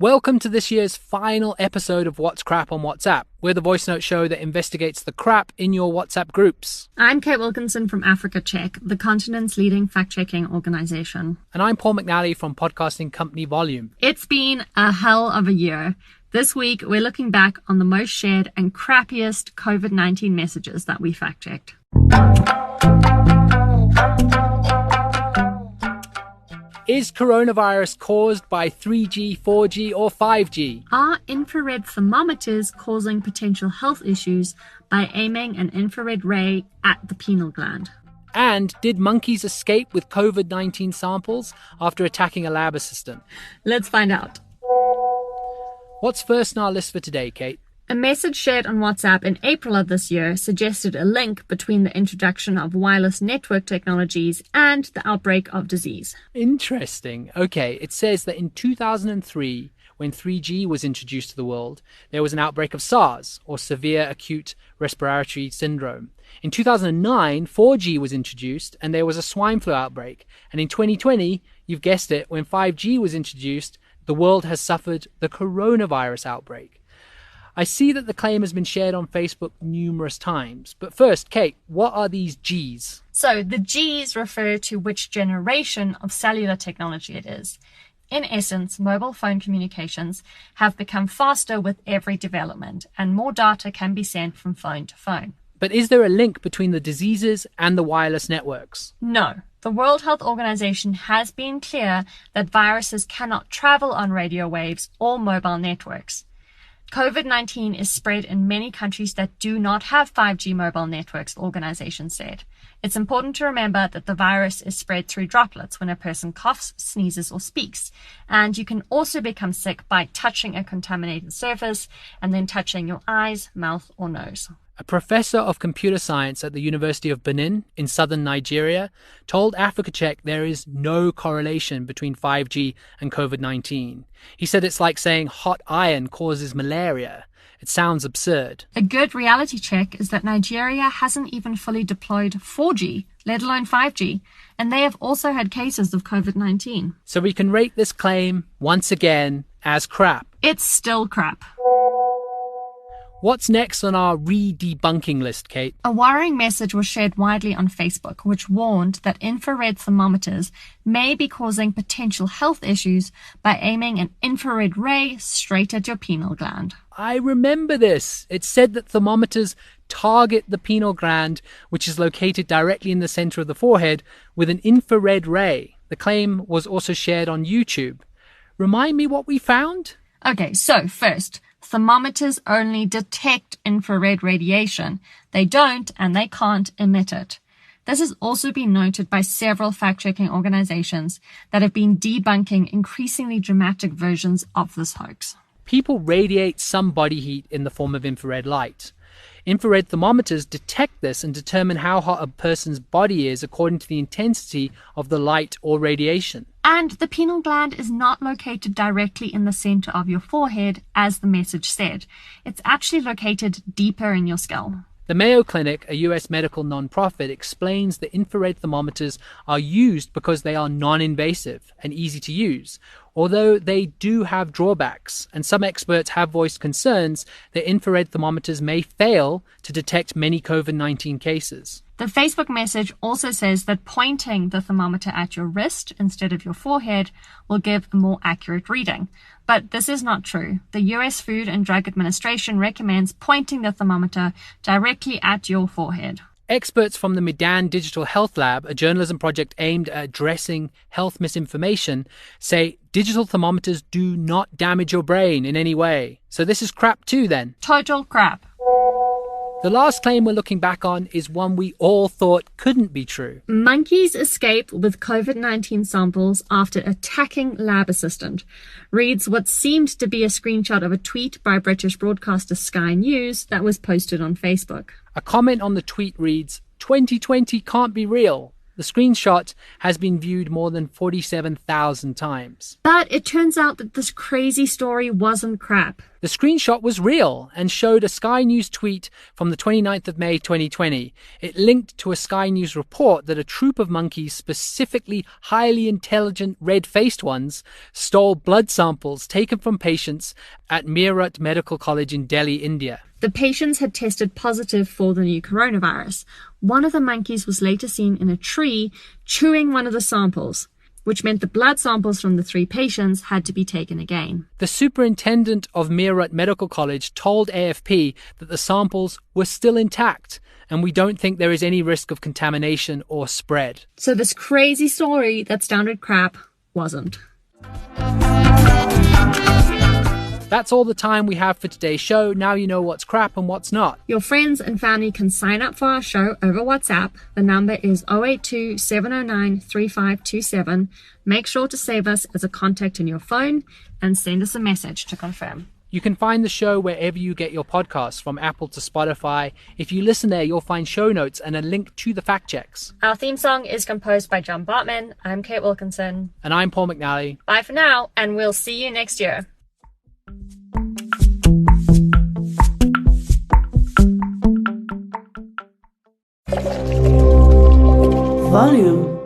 Welcome to this year's final episode of What's Crap on WhatsApp. We're the voice note show that investigates the crap in your WhatsApp groups. I'm Kate Wilkinson from Africa Check, the continent's leading fact-checking organisation. And I'm Paul McNally from podcasting company Volume. It's been a hell of a year. This week, we're looking back on the most shared and crappiest COVID-19 messages that we fact-checked. Is coronavirus caused by 3G, 4G or 5G? Are infrared thermometers causing potential health issues by aiming an infrared ray at the pineal gland? And did monkeys escape with COVID-19 samples after attacking a lab assistant? Let's find out. What's first on our list for today, Kate? A message shared on WhatsApp in April of this year suggested a link between the introduction of wireless network technologies and the outbreak of disease. Interesting. Okay, it says that in 2003, when 3G was introduced to the world, there was an outbreak of SARS, or severe acute respiratory syndrome. In 2009, 4G was introduced, and there was a swine flu outbreak. And in 2020, you've guessed it, when 5G was introduced, the world has suffered the coronavirus outbreak. I see that the claim has been shared on Facebook numerous times. But first, Kate, what are these Gs? So the Gs refer to which generation of cellular technology it is. In essence, mobile phone communications have become faster with every development, and more data can be sent from phone to phone. But is there a link between the diseases and the wireless networks? No. The World Health Organization has been clear that viruses cannot travel on radio waves or mobile networks. COVID-19 is spread in many countries that do not have 5G mobile networks, the organization said. It's important to remember that the virus is spread through droplets when a person coughs, sneezes, or speaks. And you can also become sick by touching a contaminated surface and then touching your eyes, mouth, or nose. A professor of computer science at the University of Benin in southern Nigeria told Africa Check there is no correlation between 5G and COVID-19. He said it's like saying hot iron causes malaria. It sounds absurd. A good reality check is that Nigeria hasn't even fully deployed 4G, let alone 5G, and they have also had cases of COVID-19. So we can rate this claim, once again, as crap. It's still crap. What's next on our re-debunking list, Kate? A worrying message was shared widely on Facebook, which warned that infrared thermometers may be causing potential health issues by aiming an infrared ray straight at your pineal gland. I remember this. It said that thermometers target the pineal gland, which is located directly in the center of the forehead, with an infrared ray. The claim was also shared on YouTube. Remind me what we found? Okay, so first, thermometers only detect infrared radiation. They don't and they can't emit it. This has also been noted by several fact-checking organizations that have been debunking increasingly dramatic versions of this hoax. People radiate some body heat in the form of infrared light. Infrared thermometers detect this and determine how hot a person's body is according to the intensity of the light or radiation. And the pineal gland is not located directly in the center of your forehead, as the message said. It's actually located deeper in your skull. The Mayo Clinic, a US medical nonprofit, explains that infrared thermometers are used because they are non-invasive and easy to use, although they do have drawbacks, and some experts have voiced concerns that infrared thermometers may fail to detect many COVID-19 cases. The Facebook message also says that pointing the thermometer at your wrist instead of your forehead will give a more accurate reading. But this is not true. The US Food and Drug Administration recommends pointing the thermometer directly at your forehead. Experts from the Medan Digital Health Lab, a journalism project aimed at addressing health misinformation, say digital thermometers do not damage your brain in any way. So this is crap too then. Total crap. The last claim we're looking back on is one we all thought couldn't be true. Monkeys escape with COVID-19 samples after attacking lab assistant. Reads what seemed to be a screenshot of a tweet by British broadcaster Sky News that was posted on Facebook. A comment on the tweet reads, 2020 can't be real. The screenshot has been viewed more than 47,000 times. But it turns out that this crazy story wasn't crap. The screenshot was real and showed a Sky News tweet from the 29th of May 2020. It linked to a Sky News report that a troop of monkeys, specifically highly intelligent red-faced ones, stole blood samples taken from patients at Meerut Medical College in Delhi, India. The patients had tested positive for the new coronavirus. One of the monkeys was later seen in a tree chewing one of the samples, which meant the blood samples from the 3 patients had to be taken again. The superintendent of Meerut Medical College told AFP that the samples were still intact, and we don't think there is any risk of contamination or spread. So this crazy story that sounded crap wasn't. That's all the time we have for today's show. Now you know what's crap and what's not. Your friends and family can sign up for our show over WhatsApp. The number is 082 709 3527. Make sure to save us as a contact in your phone and send us a message to confirm. You can find the show wherever you get your podcasts, from Apple to Spotify. If you listen there, you'll find show notes and a link to the fact checks. Our theme song is composed by John Bartman. I'm Kate Wilkinson. And I'm Paul McNally. Bye for now, and we'll see you next year. Volume.